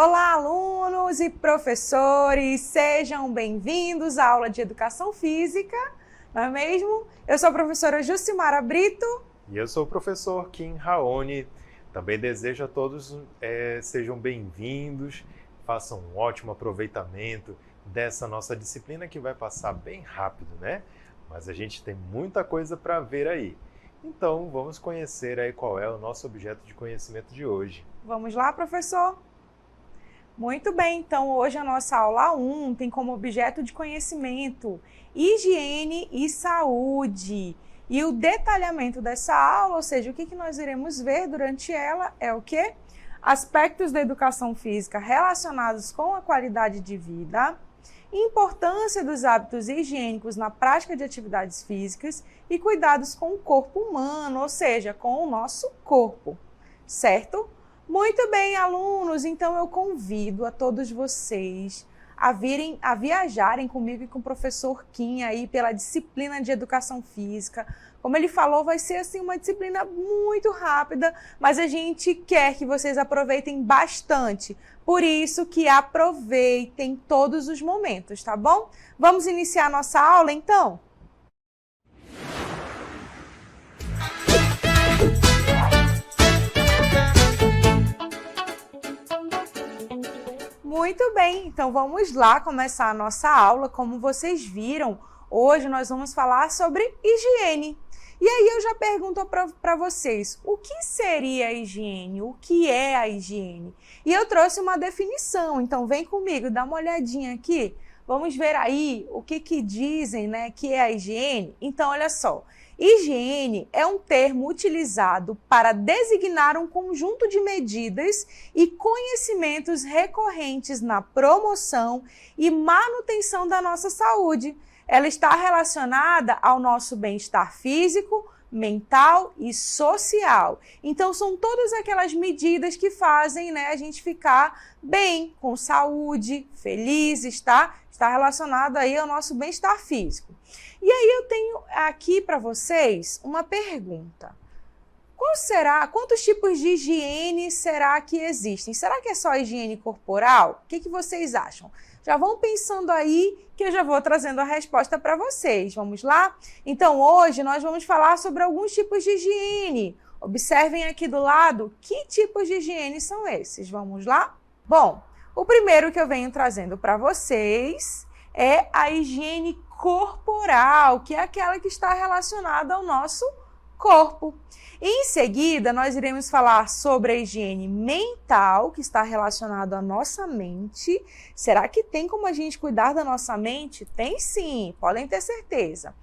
Olá, alunos e professores, sejam bem-vindos à aula de Educação Física, não é mesmo? Eu sou a professora Jucimara Brito. E eu sou o professor Kim Raoni. Também desejo a todos sejam bem-vindos, façam um ótimo aproveitamento dessa nossa disciplina que vai passar bem rápido, né? Mas a gente tem muita coisa para ver aí. Então, vamos conhecer aí qual é o nosso objeto de conhecimento de hoje. Vamos lá, professor? Muito bem, então hoje a nossa aula 1 tem como objeto de conhecimento higiene e saúde. E o detalhamento dessa aula, ou seja, o que nós iremos ver durante ela é o quê? Aspectos da educação física relacionados com a qualidade de vida, importância dos hábitos higiênicos na prática de atividades físicas e cuidados com o corpo humano, ou seja, com o nosso corpo, certo? Muito bem, alunos, então eu convido a todos vocês a viajarem comigo e com o professor Kim aí pela disciplina de Educação Física. Como ele falou, vai ser assim uma disciplina muito rápida, mas a gente quer que vocês aproveitem bastante. Por isso que aproveitem todos os momentos, tá bom? Vamos iniciar a nossa aula, então? Muito bem, então vamos lá começar a nossa aula. Como vocês viram, hoje nós vamos falar sobre higiene. E aí eu já pergunto para vocês, o que seria a higiene? O que é a higiene? E eu trouxe uma definição, então vem comigo, dá uma olhadinha aqui. Vamos ver aí o que dizem, né, que é a higiene? Então, olha só. Higiene é um termo utilizado para designar um conjunto de medidas e conhecimentos recorrentes na promoção e manutenção da nossa saúde. Ela está relacionada ao nosso bem-estar físico, mental e social. Então, são todas aquelas medidas que fazem, né, a gente ficar bem, com saúde, felizes, tá? Está relacionado aí ao nosso bem-estar físico. E aí eu tenho aqui para vocês uma pergunta. Quantos tipos de higiene será que existem? Será que é só higiene corporal? O que vocês acham? Já vão pensando aí que eu já vou trazendo a resposta para vocês. Vamos lá? Então, hoje nós vamos falar sobre alguns tipos de higiene. Observem aqui do lado que tipos de higiene são esses. Vamos lá? Bom, o primeiro que eu venho trazendo para vocês é a higiene corporal, que é aquela que está relacionada ao nosso corpo. Em seguida, nós iremos falar sobre a higiene mental, que está relacionada à nossa mente. Será que tem como a gente cuidar da nossa mente? Tem sim, podem ter certeza.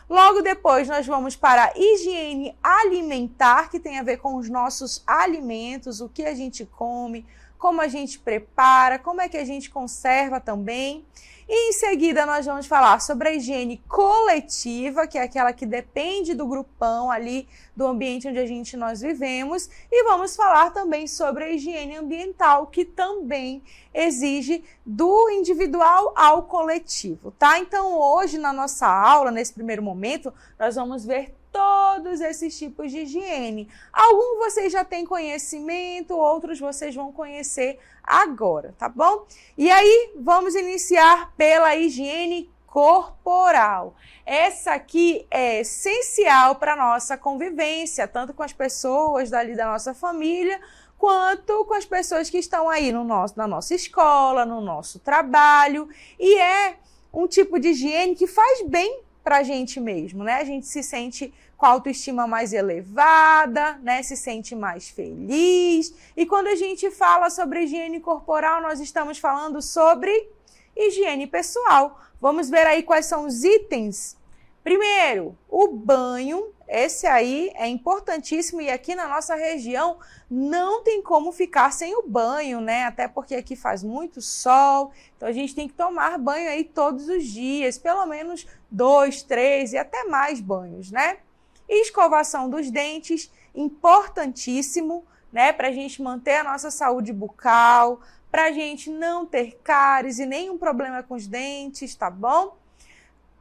Logo depois, nós vamos para a higiene alimentar, que tem a ver com os nossos alimentos, o que a gente come, como a gente prepara, como é que a gente conserva também. E em seguida nós vamos falar sobre a higiene coletiva, que é aquela que depende do grupão ali, do ambiente onde nós vivemos. E vamos falar também sobre a higiene ambiental, que também exige do individual ao coletivo, tá? Então hoje na nossa aula, nesse primeiro momento, nós vamos ver todos esses tipos de higiene. Alguns vocês já têm conhecimento, outros vocês vão conhecer agora, tá bom? E aí, vamos iniciar pela higiene corporal. Essa aqui é essencial para a nossa convivência, tanto com as pessoas dali da nossa família, quanto com as pessoas que estão aí na nossa escola, no nosso trabalho. E é um tipo de higiene que faz bem para a gente mesmo, né? A gente se sente com a autoestima mais elevada, né? Se sente mais feliz. E quando a gente fala sobre higiene corporal, nós estamos falando sobre higiene pessoal. Vamos ver aí quais são os itens. Primeiro, o banho. Esse aí é importantíssimo e aqui na nossa região não tem como ficar sem o banho, né? Até porque aqui faz muito sol, então a gente tem que tomar banho aí todos os dias, pelo menos 2, 3 e até mais banhos, né? E escovação dos dentes, importantíssimo, né? Para a gente manter a nossa saúde bucal, para a gente não ter cáries e nenhum problema com os dentes, tá bom?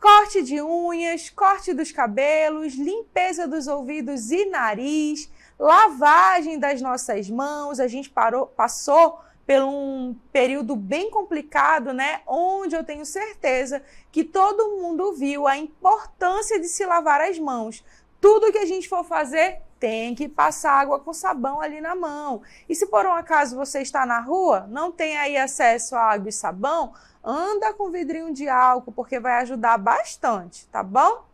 Corte de unhas, corte dos cabelos, limpeza dos ouvidos e nariz, lavagem das nossas mãos. A gente passou por um período bem complicado, né? Onde eu tenho certeza que todo mundo viu a importância de se lavar as mãos. Tudo que a gente for fazer, tem que passar água com sabão ali na mão. E se por um acaso você está na rua, não tem aí acesso a água e sabão, anda com vidrinho de álcool, porque vai ajudar bastante, tá bom?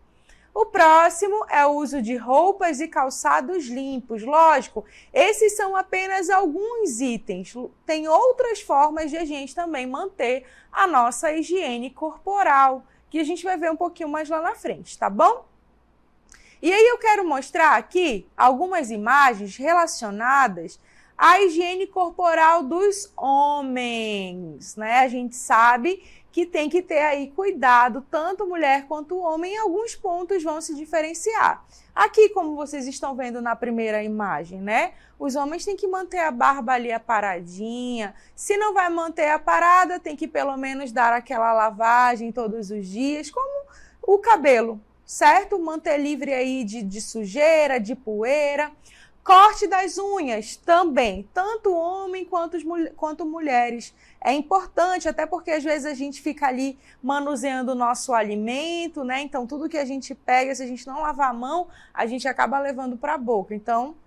O próximo é o uso de roupas e calçados limpos. Lógico, esses são apenas alguns itens. Tem outras formas de a gente também manter a nossa higiene corporal, que a gente vai ver um pouquinho mais lá na frente, tá bom? E aí eu quero mostrar aqui algumas imagens relacionadas à higiene corporal dos homens, né? A gente sabe que tem que ter aí cuidado, tanto mulher quanto homem, em alguns pontos vão se diferenciar. Aqui, como vocês estão vendo na primeira imagem, né? Os homens têm que manter a barba ali aparadinha. Se não vai manter a parada, tem que pelo menos dar aquela lavagem todos os dias, como o cabelo, certo? Manter livre aí de sujeira, de poeira. Corte das unhas também, tanto homem quanto mulheres. É importante, até porque às vezes a gente fica ali manuseando o nosso alimento, né? Então tudo que a gente pega, se a gente não lavar a mão, a gente acaba levando para a boca. Então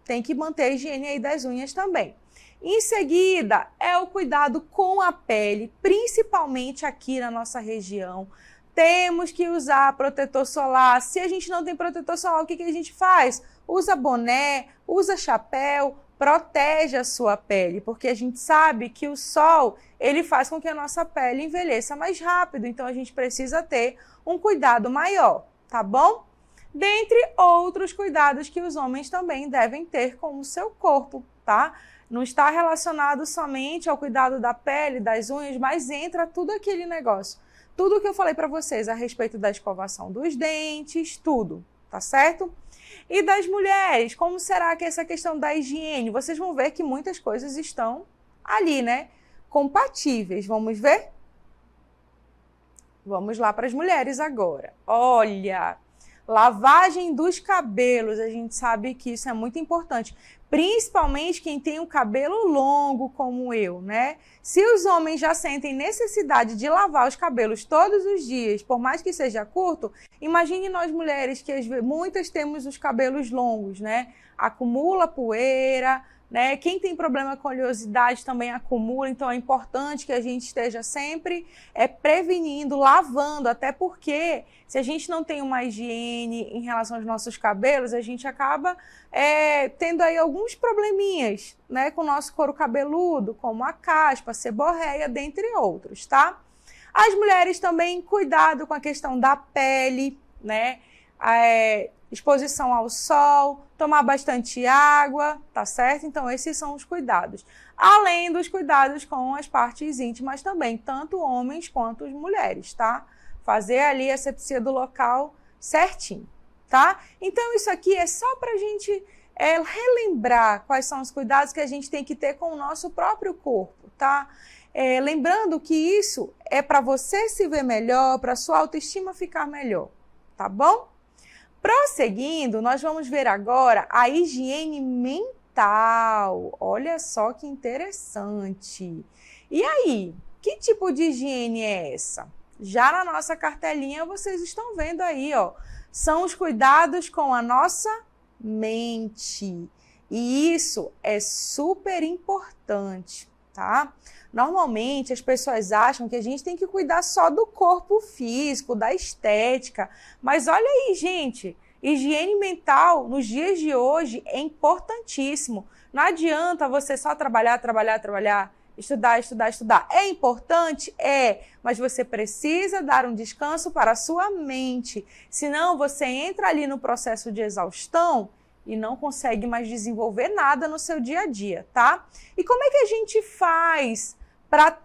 tem que manter a higiene aí das unhas também. Em seguida, é o cuidado com a pele, principalmente aqui na nossa região. Temos que usar protetor solar. Se a gente não tem protetor solar, o que a gente faz? Usa boné, usa chapéu, protege a sua pele, porque a gente sabe que o sol, ele faz com que a nossa pele envelheça mais rápido, então a gente precisa ter um cuidado maior, tá bom? Dentre outros cuidados que os homens também devem ter com o seu corpo, tá? Não está relacionado somente ao cuidado da pele, das unhas, mas entra tudo aquele negócio. Tudo que eu falei para vocês a respeito da escovação dos dentes, tudo, tá certo? E das mulheres, como será que é essa questão da higiene? Vocês vão ver que muitas coisas estão ali, né? Compatíveis. Vamos ver? Vamos lá para as mulheres agora. Olha, lavagem dos cabelos. A gente sabe que isso é muito importante. Principalmente quem tem o cabelo longo como eu, né? Se os homens já sentem necessidade de lavar os cabelos todos os dias, por mais que seja curto, imagine nós mulheres que muitas temos os cabelos longos, né? Acumula poeira, né? Quem tem problema com oleosidade também acumula, então é importante que a gente esteja sempre prevenindo, lavando, até porque se a gente não tem uma higiene em relação aos nossos cabelos, a gente acaba tendo aí alguns probleminhas, né, com o nosso couro cabeludo, como a caspa, a seborreia, dentre outros, tá? As mulheres também, cuidado com a questão da pele, né? Exposição ao sol, tomar bastante água, tá certo? Então, esses são os cuidados. Além dos cuidados com as partes íntimas também, tanto homens quanto as mulheres, tá? Fazer ali a asepsia do local certinho, tá? Então, isso aqui é só pra gente relembrar quais são os cuidados que a gente tem que ter com o nosso próprio corpo, tá? Lembrando que isso é para você se ver melhor, para sua autoestima ficar melhor, tá bom? Prosseguindo, nós vamos ver agora a higiene mental. Olha só que interessante. E aí, que tipo de higiene é essa? Já na nossa cartelinha vocês estão vendo aí, ó. São os cuidados com a nossa mente. E isso é super importante, tá? Normalmente as pessoas acham que a gente tem que cuidar só do corpo físico, da estética. Mas olha aí, gente, higiene mental nos dias de hoje é importantíssimo. Não adianta você só trabalhar, estudar. É importante? É, mas você precisa dar um descanso para a sua mente. Senão você entra ali no processo de exaustão e não consegue mais desenvolver nada no seu dia a dia, tá? E como é que a gente faz para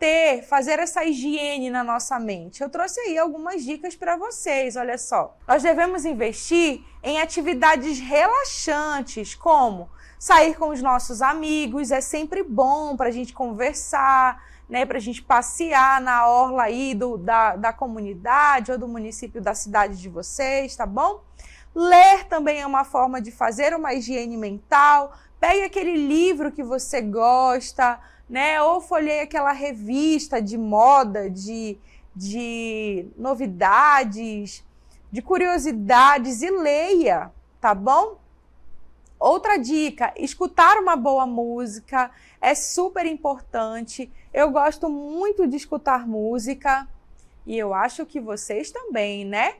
fazer essa higiene na nossa mente? Eu trouxe aí algumas dicas para vocês, olha só. Nós devemos investir em atividades relaxantes, como sair com os nossos amigos, é sempre bom para a gente conversar, né, para a gente passear na orla aí da comunidade ou do município da cidade de vocês, tá bom? Ler também é uma forma de fazer uma higiene mental, Pegue aquele livro que você gosta, né? Ou folheie aquela revista de moda, de novidades, de curiosidades e leia, tá bom? Outra dica, escutar uma boa música é super importante. Eu gosto muito de escutar música e eu acho que vocês também, né?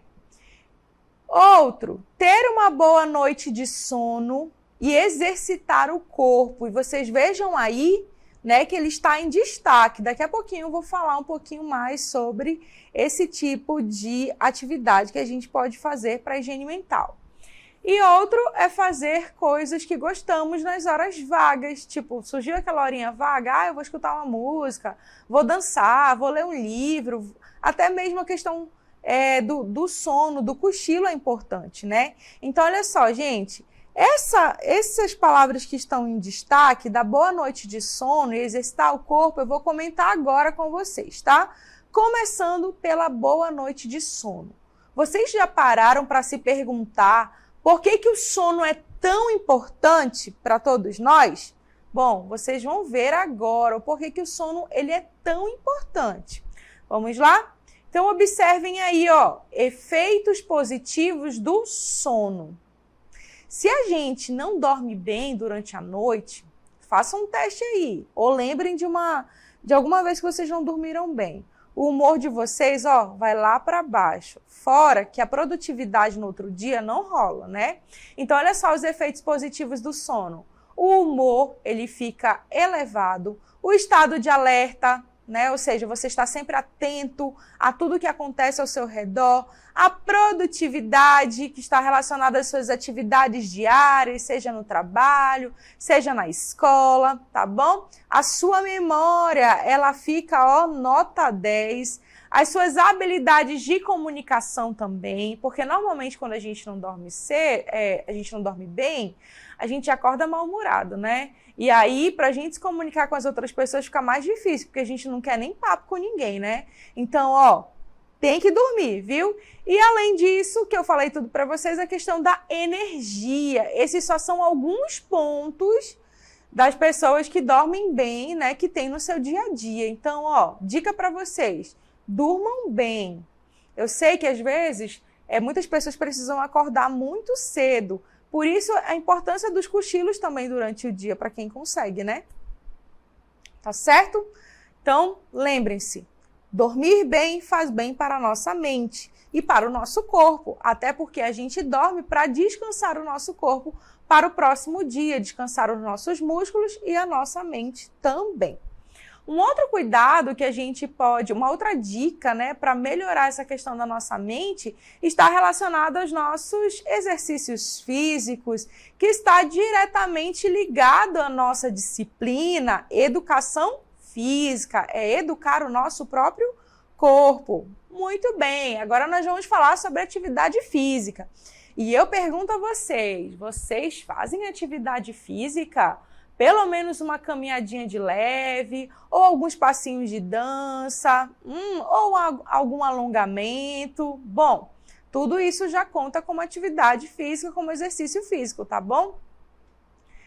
Outro, ter uma boa noite de sono e exercitar o corpo. E vocês vejam aí, né, que ele está em destaque. Daqui a pouquinho eu vou falar um pouquinho mais sobre esse tipo de atividade que a gente pode fazer para a higiene mental. E outro é fazer coisas que gostamos nas horas vagas. Tipo, surgiu aquela horinha vaga, eu vou escutar uma música, vou dançar, vou ler um livro. Até mesmo a questão do sono, do cochilo é importante, né? Então, olha só, gente, essas palavras que estão em destaque, da boa noite de sono e exercitar o corpo, eu vou comentar agora com vocês, tá? Começando pela boa noite de sono. Vocês já pararam para se perguntar por que o sono é tão importante para todos nós? Bom, vocês vão ver agora o porquê que o sono ele é tão importante. Vamos lá? Então, observem aí, ó, efeitos positivos do sono. Se a gente não dorme bem durante a noite, façam um teste aí. Ou lembrem de alguma vez que vocês não dormiram bem. O humor de vocês, ó, vai lá para baixo. Fora que a produtividade no outro dia não rola, né? Então, olha só os efeitos positivos do sono. O humor, ele fica elevado. O estado de alerta, né? Ou seja, você está sempre atento a tudo que acontece ao seu redor. A produtividade, que está relacionada às suas atividades diárias, seja no trabalho, seja na escola, tá bom? A sua memória, ela fica, ó, nota 10. As suas habilidades de comunicação também, porque normalmente quando a gente não dorme bem, a gente acorda mal-humorado, né? E aí, para a gente se comunicar com as outras pessoas fica mais difícil, porque a gente não quer nem papo com ninguém, né? Então, ó, tem que dormir, viu? E além disso, que eu falei tudo para vocês, a questão da energia. Esses só são alguns pontos das pessoas que dormem bem, né? Que tem no seu dia a dia. Então, ó, dica para vocês, durmam bem. Eu sei que às vezes muitas pessoas precisam acordar muito cedo. Por isso, a importância dos cochilos também durante o dia, para quem consegue, né? Tá certo? Então, lembrem-se, dormir bem faz bem para a nossa mente e para o nosso corpo, até porque a gente dorme para descansar o nosso corpo para o próximo dia, descansar os nossos músculos e a nossa mente também. Um outro cuidado que a gente pode, uma outra dica, né, para melhorar essa questão da nossa mente, está relacionada aos nossos exercícios físicos, que está diretamente ligado à nossa disciplina, educação física, é educar o nosso próprio corpo. Muito bem, agora nós vamos falar sobre atividade física. E eu pergunto a vocês, vocês fazem atividade física? Pelo menos uma caminhadinha de leve, ou alguns passinhos de dança, ou algum alongamento. Bom, tudo isso já conta como atividade física, como exercício físico, tá bom?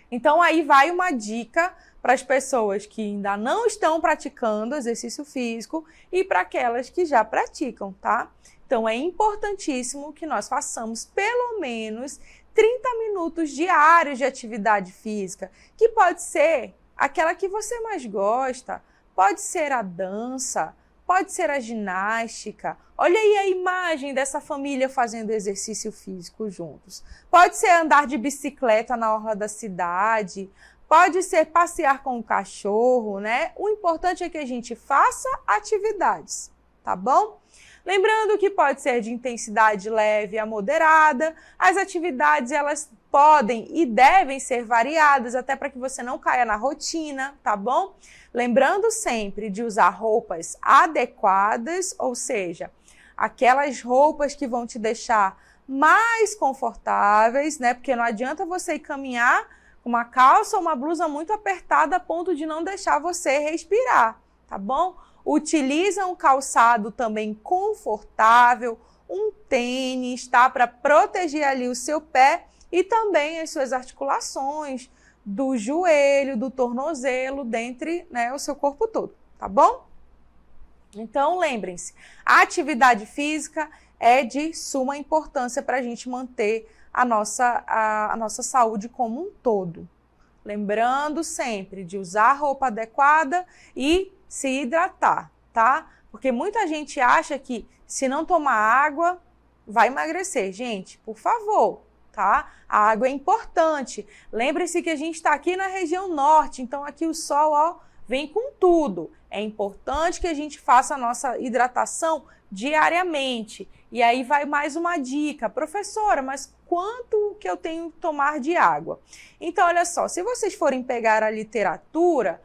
Então, aí vai uma dica para as pessoas que ainda não estão praticando exercício físico e para aquelas que já praticam, tá? Então, é importantíssimo que nós façamos pelo menos 30 minutos diários de atividade física, que pode ser aquela que você mais gosta, pode ser a dança, pode ser a ginástica. Olha aí a imagem dessa família fazendo exercício físico juntos. Pode ser andar de bicicleta na orla da cidade, pode ser passear com o cachorro, né? O importante é que a gente faça atividades, tá bom? Lembrando que pode ser de intensidade leve a moderada, as atividades elas podem e devem ser variadas até para que você não caia na rotina, tá bom? Lembrando sempre de usar roupas adequadas, ou seja, aquelas roupas que vão te deixar mais confortáveis, né? Porque não adianta você ir caminhar com uma calça ou uma blusa muito apertada a ponto de não deixar você respirar, tá bom? Utiliza um calçado também confortável, um tênis, tá? Para proteger ali o seu pé e também as suas articulações, do joelho, do tornozelo, dentre, né, o seu corpo todo, tá bom? Então, lembrem-se, a atividade física é de suma importância para a gente manter a nossa saúde como um todo. Lembrando sempre de usar roupa adequada e se hidratar, tá? Porque muita gente acha que se não tomar água, vai emagrecer. Gente, por favor, tá? A água é importante. Lembre-se que a gente está aqui na região norte, então aqui o sol, ó, vem com tudo. É importante que a gente faça a nossa hidratação diariamente. E aí vai mais uma dica. Professora, mas quanto que eu tenho que tomar de água? Então, olha só, se vocês forem pegar a literatura,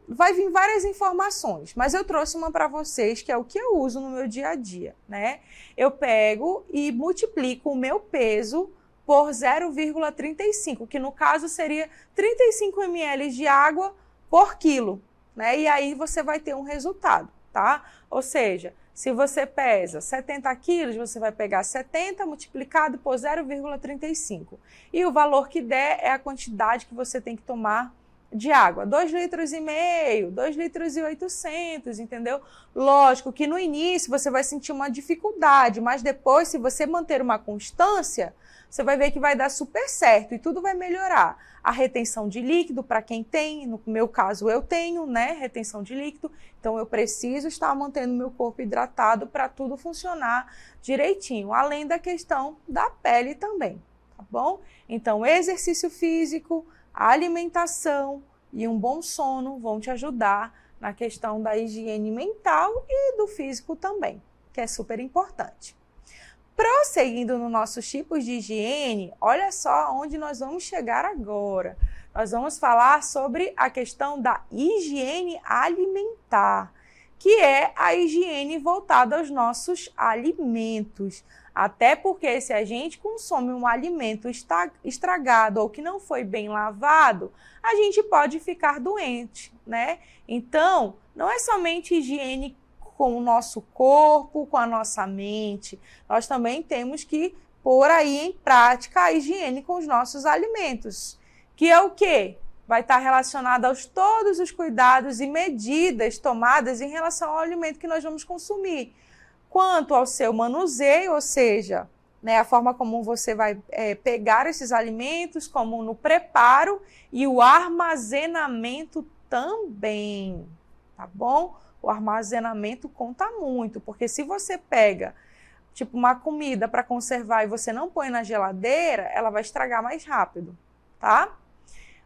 vai vir várias informações, mas eu trouxe uma para vocês, que é o que eu uso no meu dia a dia, né? Eu pego e multiplico o meu peso por 0,35, que no caso seria 35 ml de água por quilo, né? E aí você vai ter um resultado, tá? Ou seja, se você pesa 70 quilos, você vai pegar 70 multiplicado por 0,35. E o valor que der é a quantidade que você tem que tomar de água, 2,5 litros, 2,8 litros, entendeu? Lógico que no início você vai sentir uma dificuldade, mas depois, se você manter uma constância, você vai ver que vai dar super certo e tudo vai melhorar. A retenção de líquido, para quem tem, no meu caso eu tenho, né, retenção de líquido, então eu preciso estar mantendo meu corpo hidratado para tudo funcionar direitinho, além da questão da pele também, tá bom? Então, exercício físico, a alimentação e um bom sono vão te ajudar na questão da higiene mental e do físico também, que é super importante. Prosseguindo nos nossos tipos de higiene, olha só onde nós vamos chegar agora. Nós vamos falar sobre a questão da higiene alimentar, que é a higiene voltada aos nossos alimentos. Até porque se a gente consome um alimento estragado ou que não foi bem lavado, a gente pode ficar doente, né? Então, não é somente higiene com o nosso corpo, com a nossa mente, nós também temos que pôr aí em prática a higiene com os nossos alimentos, que é o quê? Vai estar relacionado aos todos os cuidados e medidas tomadas em relação ao alimento que nós vamos consumir. Quanto ao seu manuseio, ou seja, né, a forma como você vai pegar esses alimentos, como no preparo e o armazenamento também, tá bom? O armazenamento conta muito, porque se você pega, tipo, uma comida para conservar e você não põe na geladeira, ela vai estragar mais rápido, tá?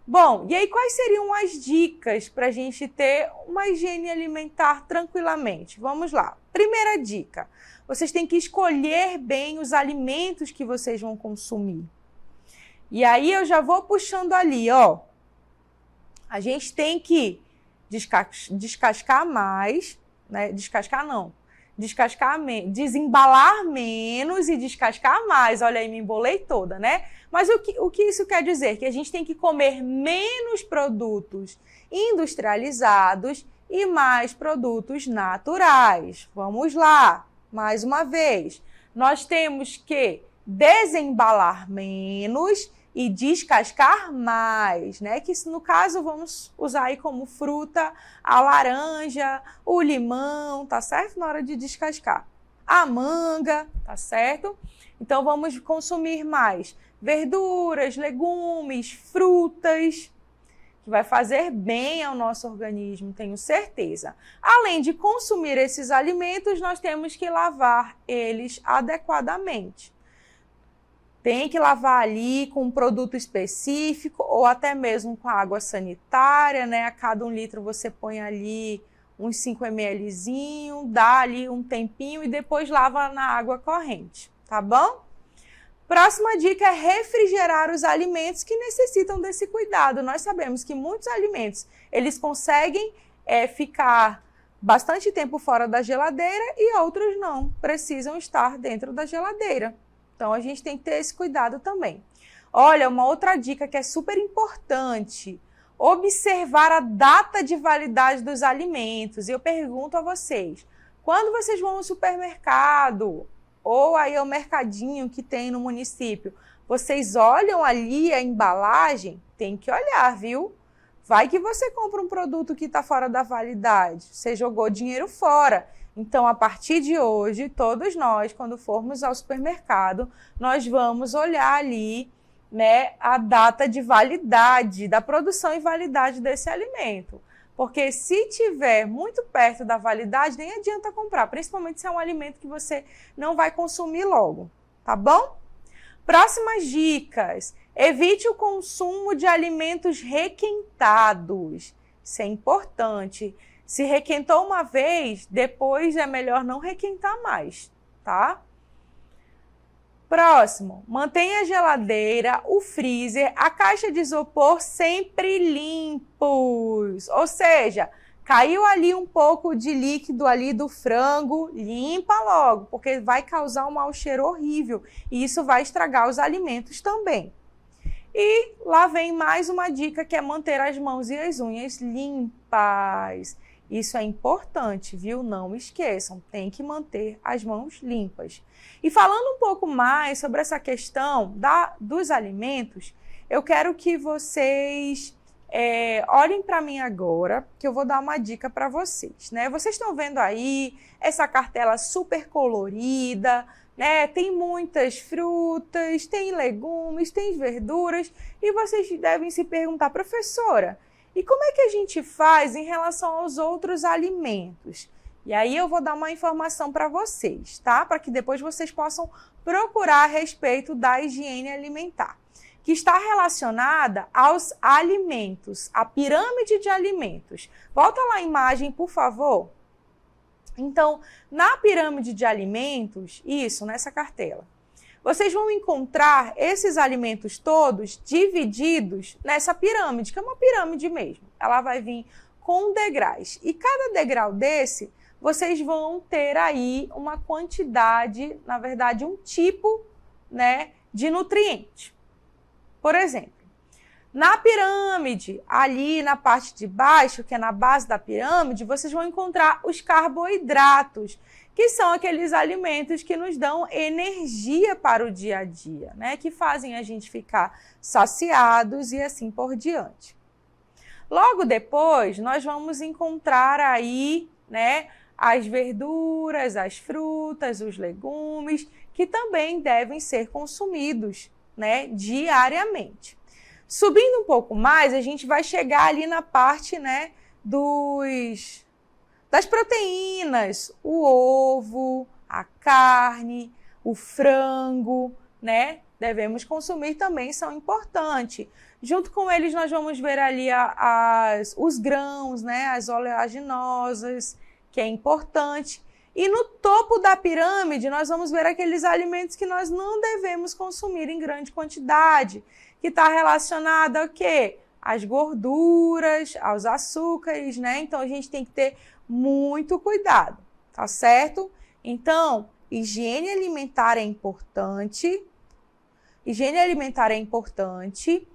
Bom, e aí quais seriam as dicas para a gente ter uma higiene alimentar tranquilamente? Vamos lá. Primeira dica, vocês têm que escolher bem os alimentos que vocês vão consumir. E aí eu já vou puxando ali, ó. A gente tem que descascar mais, né? Desembalar menos e descascar mais. Olha aí, me embolei toda, né? Mas o que isso quer dizer? Que a gente tem que comer menos produtos industrializados e mais produtos naturais. Vamos lá, mais uma vez. Nós temos que desembalar menos e descascar mais, né? Que no caso vamos usar aí como fruta a laranja, o limão, tá certo? Na hora de descascar. A manga, tá certo? Então vamos consumir mais verduras, legumes, frutas, que vai fazer bem ao nosso organismo, tenho certeza. Além de consumir esses alimentos, nós temos que lavar eles adequadamente. Tem que lavar ali com um produto específico ou até mesmo com água sanitária, né? A cada 1 litro você põe ali uns 5 mlzinho, dá ali um tempinho e depois lava na água corrente, tá bom? Próxima dica é refrigerar os alimentos que necessitam desse cuidado. Nós sabemos que muitos alimentos, eles conseguem ficar bastante tempo fora da geladeira e outros não, precisam estar dentro da geladeira. Então, a gente tem que ter esse cuidado também. Olha, uma outra dica que é super importante, observar a data de validade dos alimentos. E eu pergunto a vocês, quando vocês vão ao supermercado ou aí ao mercadinho que tem no município, vocês olham ali a embalagem, tem que olhar, viu? Vai que você compra um produto que está fora da validade, você jogou dinheiro fora. Então, a partir de hoje, todos nós, quando formos ao supermercado, nós vamos olhar ali, né, a data de validade, da produção e validade desse alimento. Porque se tiver muito perto da validade, nem adianta comprar, principalmente se é um alimento que você não vai consumir logo, tá bom? Próximas dicas. Evite o consumo de alimentos requentados. Isso é importante. Se requentou uma vez, depois é melhor não requentar mais, tá? Próximo. Mantenha a geladeira, o freezer, a caixa de isopor sempre limpos. Ou seja, caiu ali um pouco de líquido ali do frango, limpa logo, porque vai causar um mau cheiro horrível e isso vai estragar os alimentos também. E lá vem mais uma dica que é manter as mãos e as unhas limpas. Isso é importante, viu? Não esqueçam, tem que manter as mãos limpas. E falando um pouco mais sobre essa questão dos alimentos, eu quero que vocês olhem para mim agora, que eu vou dar uma dica para vocês, né? Vocês estão vendo aí essa cartela super colorida, né? Tem muitas frutas, tem legumes, tem verduras, e vocês devem se perguntar, professora, e como é que a gente faz em relação aos outros alimentos? E aí eu vou dar uma informação para vocês, tá? Para que depois vocês possam procurar a respeito da higiene alimentar, que está relacionada aos alimentos, a pirâmide de alimentos. Volta lá a imagem, por favor. Então, na pirâmide de alimentos, isso, nessa cartela, vocês vão encontrar esses alimentos todos divididos nessa pirâmide, que é uma pirâmide mesmo. Ela vai vir com degraus. E cada degrau desse, vocês vão ter aí uma quantidade, na verdade, um tipo, né, de nutriente. Por exemplo, na pirâmide, ali na parte de baixo, que é na base da pirâmide, vocês vão encontrar os carboidratos, que são aqueles alimentos que nos dão energia para o dia a dia, né? Que fazem a gente ficar saciados e assim por diante. Logo depois, nós vamos encontrar aí, né, as verduras, as frutas, os legumes, que também devem ser consumidos, né, diariamente. Subindo um pouco mais, a gente vai chegar ali na parte, né, das proteínas, o ovo, a carne, o frango, né? Devemos consumir também, são importantes. Junto com eles, nós vamos ver ali os grãos, né? As oleaginosas, que é importante. E no topo da pirâmide, nós vamos ver aqueles alimentos que nós não devemos consumir em grande quantidade, que está relacionado ao quê? Às gorduras, aos açúcares, né? Então, a gente tem que ter muito cuidado, tá certo? Então, higiene alimentar é importante. Higiene alimentar é importante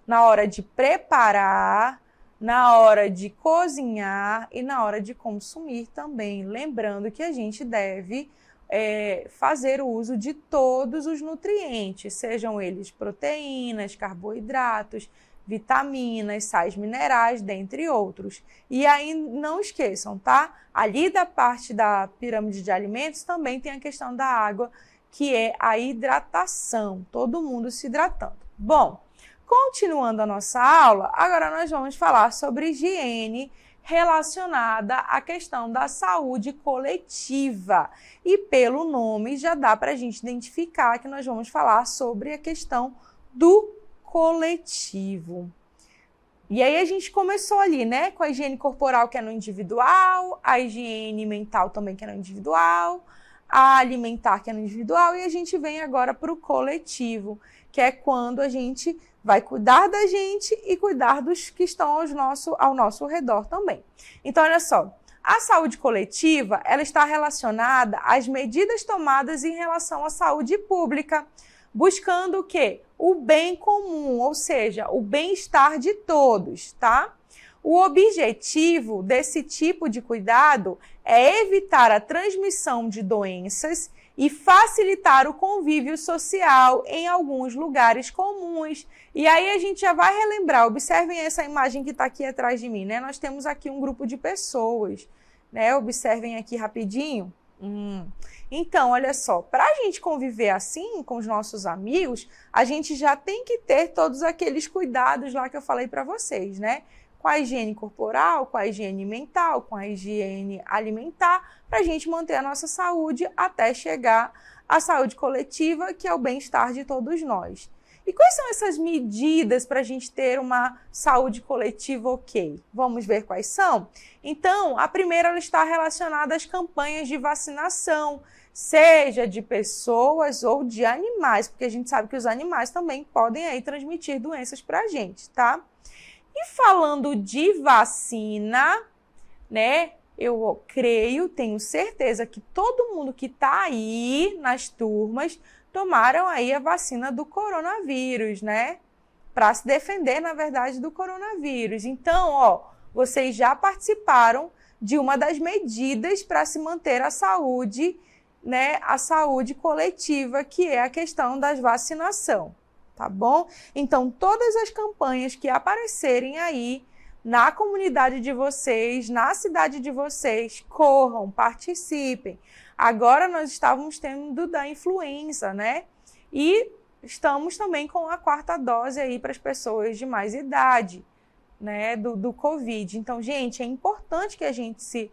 na hora de preparar, na hora de cozinhar e na hora de consumir também. Lembrando que a gente deve fazer o uso de todos os nutrientes, sejam eles proteínas, carboidratos, vitaminas, sais minerais, dentre outros. E aí não esqueçam, tá? Ali da parte da pirâmide de alimentos também tem a questão da água, que é a hidratação, todo mundo se hidratando. Bom, continuando a nossa aula, agora nós vamos falar sobre higiene relacionada à questão da saúde coletiva. E pelo nome já dá para a gente identificar que nós vamos falar sobre a questão do coletivo. E aí a gente começou ali, né, com a higiene corporal, que é no individual, a higiene mental também, que é no individual, a alimentar, que é no individual, e a gente vem agora para o coletivo, que é quando a gente vai cuidar da gente e cuidar dos que estão ao nosso redor também. Então, olha só, a saúde coletiva, ela está relacionada às medidas tomadas em relação à saúde pública, buscando o quê? O bem comum, ou seja, o bem-estar de todos, tá? O objetivo desse tipo de cuidado é evitar a transmissão de doenças e facilitar o convívio social em alguns lugares comuns. E aí a gente já vai relembrar, observem essa imagem que está aqui atrás de mim, né? Nós temos aqui um grupo de pessoas, né? Observem aqui rapidinho. Então, olha só, para a gente conviver assim com os nossos amigos, a gente já tem que ter todos aqueles cuidados lá que eu falei para vocês, né? Com a higiene corporal, com a higiene mental, com a higiene alimentar, para a gente manter a nossa saúde até chegar à saúde coletiva, que é o bem-estar de todos nós. E quais são essas medidas para a gente ter uma saúde coletiva ok? Vamos ver quais são? Então, a primeira ela está relacionada às campanhas de vacinação, seja de pessoas ou de animais, porque a gente sabe que os animais também podem aí transmitir doenças para a gente, tá? E falando de vacina, né? Eu creio, tenho certeza que todo mundo que está aí nas turmas tomaram aí a vacina do coronavírus, né? Para se defender, na verdade, do coronavírus. Então, ó, vocês já participaram de uma das medidas para se manter a saúde, né? A saúde coletiva, que é a questão da vacinação, tá bom? Então, todas as campanhas que aparecerem aí na comunidade de vocês, na cidade de vocês, corram, participem. Agora nós estávamos tendo da influenza, né? E estamos também com a 4ª dose aí para as pessoas de mais idade, né? Do Covid. Então, gente, é importante que a gente se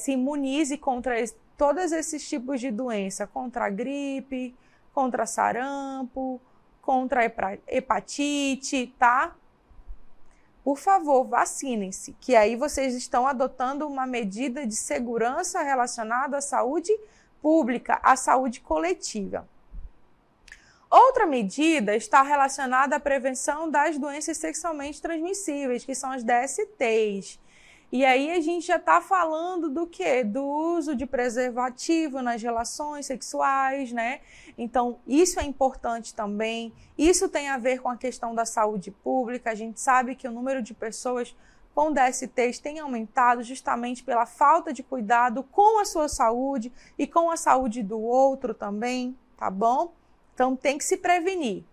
imunize contra todos esses tipos de doença, contra a gripe, contra sarampo, contra a hepatite, tá? Por favor, vacinem-se, que aí vocês estão adotando uma medida de segurança relacionada à saúde pública, à saúde coletiva. Outra medida está relacionada à prevenção das doenças sexualmente transmissíveis, que são as DSTs. E aí a gente já está falando do quê? Do uso de preservativo nas relações sexuais, né? Então, isso é importante também. Isso tem a ver com a questão da saúde pública. A gente sabe que o número de pessoas com DSTs tem aumentado justamente pela falta de cuidado com a sua saúde e com a saúde do outro também, tá bom? Então, tem que se prevenir.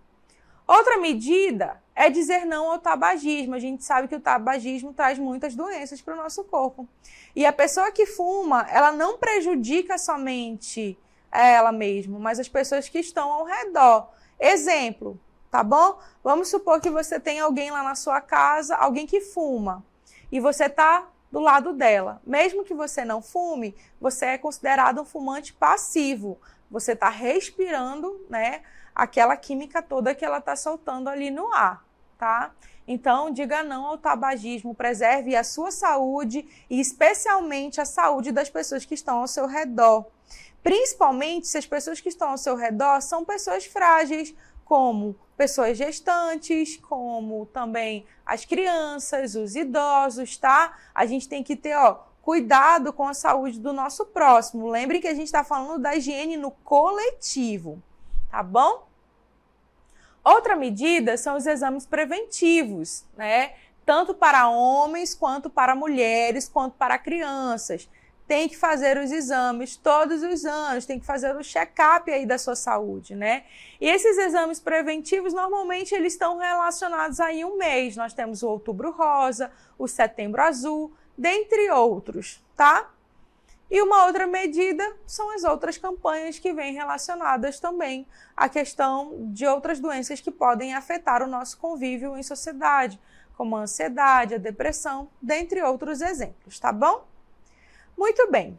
Outra medida é dizer não ao tabagismo. A gente sabe que o tabagismo traz muitas doenças para o nosso corpo. E a pessoa que fuma, ela não prejudica somente ela mesma, mas as pessoas que estão ao redor. Exemplo, tá bom? Vamos supor que você tem alguém lá na sua casa, alguém que fuma, e você está do lado dela. Mesmo que você não fume, você é considerado um fumante passivo. Você está respirando, né, aquela química toda que ela está soltando ali no ar, tá? Então, diga não ao tabagismo, preserve a sua saúde e especialmente a saúde das pessoas que estão ao seu redor. Principalmente se as pessoas que estão ao seu redor são pessoas frágeis, como pessoas gestantes, como também as crianças, os idosos, tá? A gente tem que ter, cuidado com a saúde do nosso próximo. Lembre que a gente está falando da higiene no coletivo, tá bom? Outra medida são os exames preventivos, né? Tanto para homens, quanto para mulheres, quanto para crianças. Tem que fazer os exames todos os anos, tem que fazer o check-up aí da sua saúde, né? E esses exames preventivos, normalmente, eles estão relacionados aí um mês. Nós temos o Outubro Rosa, o Setembro Azul, dentre outros, tá? E uma outra medida são as outras campanhas que vêm relacionadas também à questão de outras doenças que podem afetar o nosso convívio em sociedade, como a ansiedade, a depressão, dentre outros exemplos, tá bom? Muito bem.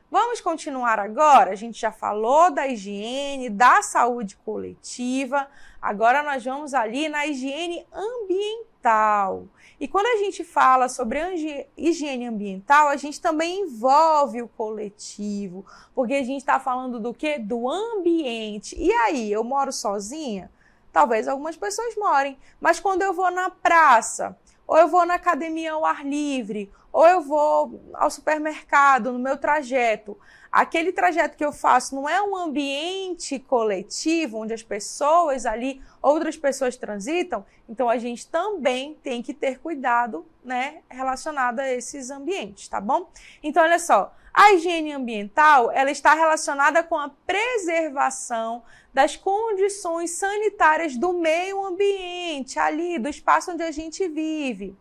Vamos continuar agora? A gente já falou da higiene, da saúde coletiva, agora nós vamos ali na higiene ambiental. E quando a gente fala sobre a higiene ambiental, a gente também envolve o coletivo, porque a gente está falando do quê? Do ambiente. E aí, eu moro sozinha? Talvez algumas pessoas morem, mas quando eu vou na praça, ou eu vou na academia ao ar livre, ou eu vou ao supermercado, no meu trajeto, aquele trajeto que eu faço não é um ambiente coletivo, onde as pessoas ali, outras pessoas transitam, então a gente também tem que ter cuidado, né, relacionado a esses ambientes, tá bom? Então, olha só, a higiene ambiental, ela está relacionada com a preservação das condições sanitárias do meio ambiente, ali, do espaço onde a gente vive,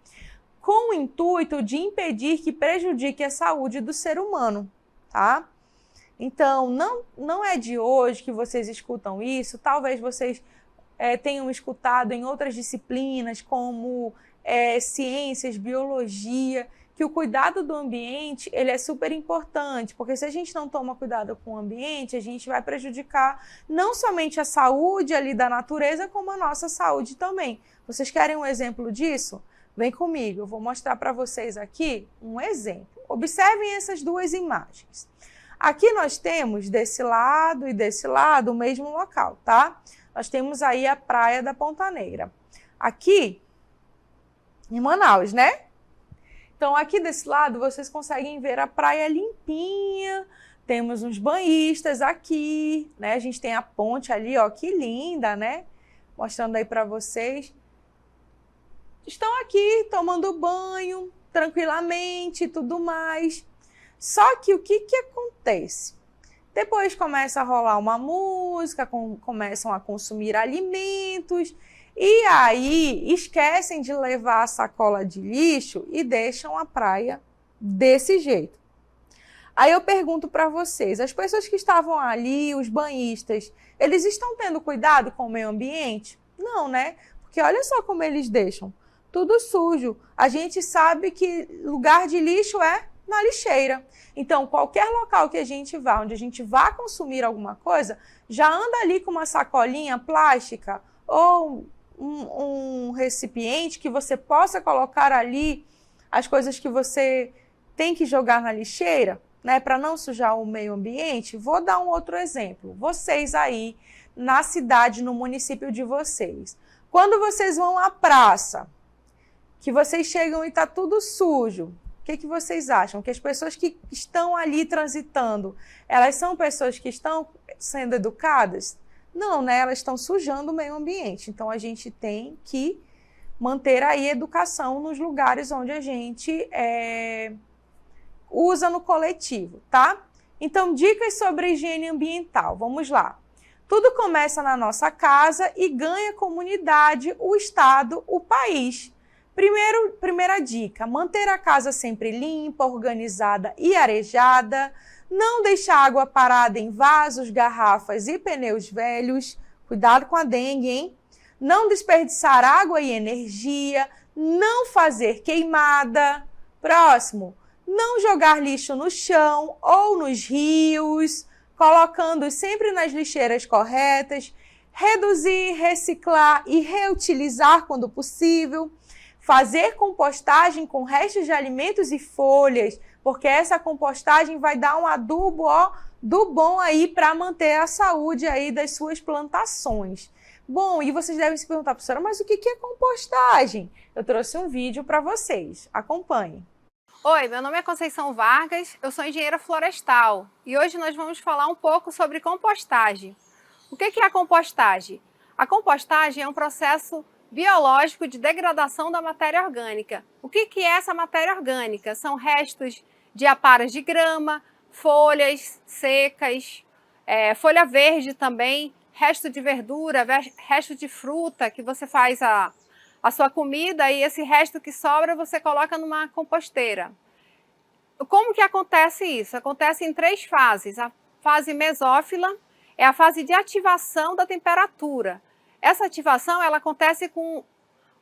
com o intuito de impedir que prejudique a saúde do ser humano, tá? Então, não é de hoje que vocês escutam isso, talvez vocês tenham escutado em outras disciplinas, como ciências, biologia, que o cuidado do ambiente ele é super importante, porque se a gente não toma cuidado com o ambiente, a gente vai prejudicar não somente a saúde ali da natureza, como a nossa saúde também. Vocês querem um exemplo disso? Vem comigo, eu vou mostrar para vocês aqui um exemplo. Observem essas duas imagens. Aqui nós temos desse lado e desse lado o mesmo local, tá? Nós temos aí a praia da Ponta Negra. Aqui, em Manaus, né? Então, aqui desse lado, vocês conseguem ver a praia limpinha, temos uns banhistas aqui, né? A gente tem a ponte ali, ó, que linda, né? Mostrando aí para vocês. Estão aqui tomando banho, tranquilamente e tudo mais. Só que o que acontece? Depois começa a rolar uma música, começam a consumir alimentos, e aí esquecem de levar a sacola de lixo e deixam a praia desse jeito. Aí eu pergunto para vocês, as pessoas que estavam ali, os banhistas, eles estão tendo cuidado com o meio ambiente? Não, né? Porque olha só como eles deixam. Tudo sujo. A gente sabe que lugar de lixo é na lixeira. Então, qualquer local que a gente vá, onde a gente vá consumir alguma coisa, já anda ali com uma sacolinha plástica ou um recipiente que você possa colocar ali as coisas que você tem que jogar na lixeira, né, para não sujar o meio ambiente. Vou dar um outro exemplo. Vocês aí na cidade, no município de vocês, quando vocês vão à praça, que vocês chegam e está tudo sujo, o que vocês acham? Que as pessoas que estão ali transitando, elas são pessoas que estão sendo educadas? Não, né? Elas estão sujando o meio ambiente. Então, a gente tem que manter aí educação nos lugares onde a gente usa no coletivo, tá? Então, dicas sobre higiene ambiental. Vamos lá. Tudo começa na nossa casa e ganha comunidade, o estado, o país. Primeira dica, manter a casa sempre limpa, organizada e arejada, não deixar água parada em vasos, garrafas e pneus velhos, cuidado com a dengue, hein? Não desperdiçar água e energia, não fazer queimada. Próximo, não jogar lixo no chão ou nos rios, colocando sempre nas lixeiras corretas, reduzir, reciclar e reutilizar quando possível, fazer compostagem com restos de alimentos e folhas, porque essa compostagem vai dar um adubo, ó, do bom aí para manter a saúde aí das suas plantações. Bom, e vocês devem se perguntar, professora, mas o que é compostagem? Eu trouxe um vídeo para vocês. Acompanhem. Oi, meu nome é Conceição Vargas, eu sou engenheira florestal e hoje nós vamos falar um pouco sobre compostagem. O que é a compostagem? A compostagem é um processo biológico de degradação da matéria orgânica. O que é essa matéria orgânica? São restos de aparas de grama, folhas secas, folha verde também, resto de verdura, resto de fruta que você faz a sua comida e esse resto que sobra você coloca numa composteira. Como que acontece isso? Acontece em 3 fases. A fase mesófila é a fase de ativação da temperatura. Essa ativação ela acontece com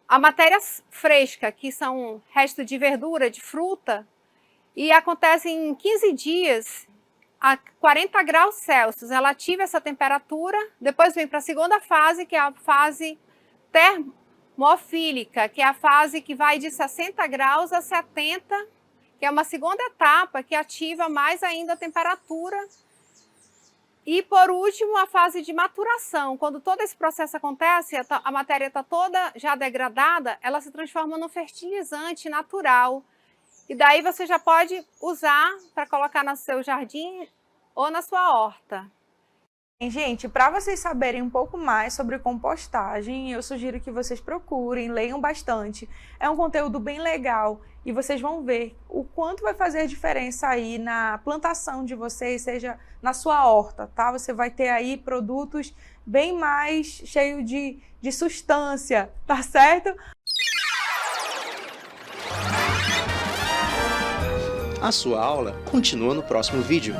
a matéria fresca, que são resto de verdura, de fruta, e acontece em 15 dias a 40 graus Celsius. Ela ativa essa temperatura, depois vem para a segunda fase, que é a fase termofílica, que é a fase que vai de 60 graus a 70, que é uma segunda etapa que ativa mais ainda a temperatura. E, por último, a fase de maturação. Quando todo esse processo acontece, a matéria está toda já degradada, ela se transforma num fertilizante natural. E daí você já pode usar para colocar no seu jardim ou na sua horta. Gente, para vocês saberem um pouco mais sobre compostagem, eu sugiro que vocês procurem, leiam bastante. É um conteúdo bem legal e vocês vão ver o quanto vai fazer diferença aí na plantação de vocês, seja na sua horta, tá? Você vai ter aí produtos bem mais cheios de substância, tá certo? A sua aula continua no próximo vídeo.